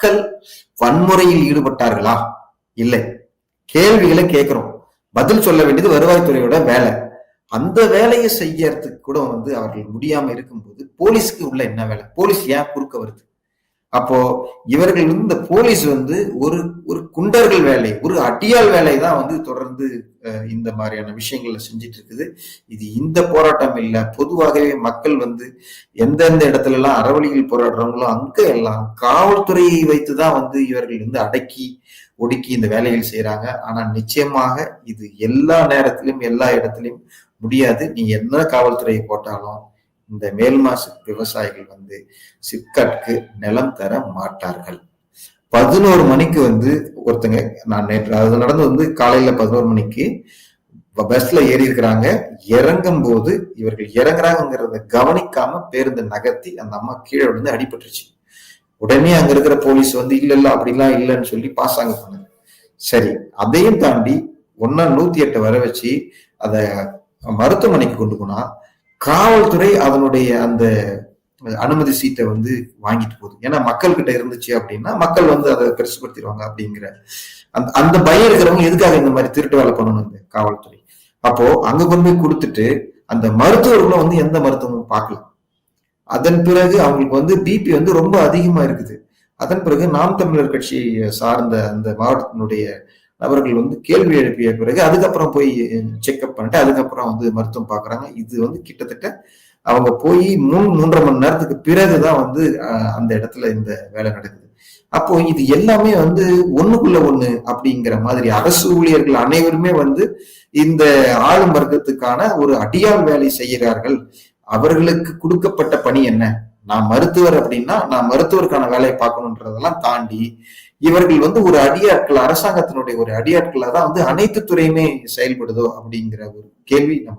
மக்கள் வன்முறையில் ஈடுபட்டார்களா? இல்லை. கேள்விகளை கேட்கிறோம், பதில் சொல்ல வேண்டியது வருவாய்த்துறையோட வேலை. அந்த வேலையை செய்யறதுக்கு கூட அவர்கள் முடியாம இருக்கும்போது போலீஸ்க்கு உள்ள என்ன வேலை? போலீஸ் ஏன் குறுக்க வருது? அப்போ இவர்கள் இந்த போலீஸ் ஒரு ஒரு குண்டர்கள் வேலை, ஒரு அடியாள் வேலை தான் தொடர்ந்து இந்த மாதிரியான விஷயங்கள்ல செஞ்சிட்டு இருக்குது. இது இந்த போராட்டம் இல்ல, பொதுவாகவே மக்கள் எந்தெந்த இடத்துல எல்லாம் அறவழியில் போராடுறாங்களோ அங்க எல்லாம் காவல்துறையை வைத்துதான் இவர்கள் அடக்கி ஒடுக்கி இந்த வேலைகள் செய்யறாங்க. ஆனா நிச்சயமாக இது எல்லா நேரத்திலும் எல்லா இடத்திலும் முடியாது. நீ என்ன காவல்துறையை போட்டாலும் இந்த மேல்மாசு விவசாயிகள் சிப்காட்க்கு நிலம் தர மாட்டார்கள். 11 மணிக்கு ஒருத்தங்க, நான் நேற்று அது நடந்து காலையில 11 மணிக்கு பஸ்ல ஏறி இருக்கிறாங்க. இறங்கும் போது இவர்கள் இறங்குறாங்கிறத கவனிக்காம பேருந்து நகர்த்தி அந்த அம்மா கீழே விழுந்து அடிபட்டுருச்சு. உடனே அங்க இருக்கிற போலீஸ் இல்ல அப்படிலாம் இல்லைன்னு சொல்லி பாசாங்க பண்ணாங்க. சரி, அதையும் தாண்டி 108 வர வச்சு அத மருத்துவமனைக்கு கொண்டு போனா காவல்துறை அதனுடைய அந்த அனுமதி சீட்டை வாங்கிட்டு போகுது. ஏன்னா மக்கள் கிட்ட இருந்துச்சு அப்படின்னா மக்கள் அதை பெருசுபடுத்திடுவாங்க அப்படிங்கிற அந்த பயம் இருக்கிறவங்க எதுக்காக இந்த மாதிரி திருட்டு வேலை பண்ணணும் இந்த காவல்துறை? அப்போ அங்க கொண்டு போய் கொடுத்துட்டு அந்த மருத்துவர்களும் எந்த மருத்துவமும் பார்க்கலாம். அதன் பிறகு அவங்களுக்கு பிபி ரொம்ப அதிகமா இருக்குது. அதன் பிறகு நாம் தமிழர் கட்சியை சார்ந்த அந்த மாவட்டத்தினுடைய நபர்கள் கேள்வி எழுப்பிய பிறகு அதுக்கப்புறம் போய் செக்அப் பண்ணிட்டு அதுக்கப்புறம் மருத்துவம் பாக்குறாங்க. இது கிட்டத்தட்ட அவங்க போய் 3.5 மணி நேரத்துக்கு பிறகுதான் அந்த இடத்துல இந்த வேலை நடக்குது. அப்போ இது எல்லாமே ஒண்ணுக்குள்ள ஒண்ணு அப்படிங்கிற மாதிரி அரசு ஊழியர்கள் அனைவருமே இந்த ஆளும் வர்க்கத்துக்கான ஒரு அடியாள் வேலை செய்கிறார்கள். அவர்களுக்கு கொடுக்கப்பட்ட பணி என்ன? நான் மருத்துவர் அப்படின்னா நான் மருத்துவருக்கான வேலையை பார்க்கணுன்றதெல்லாம் தாண்டி இவர்கள் ஒரு அடியாட்கள், அரசாங்கத்தினுடைய ஒரு அடியாட்களா தான் அனைத்து துறையுமே செயல்படுதோ அப்படிங்கிற ஒரு கேள்வி நம்ம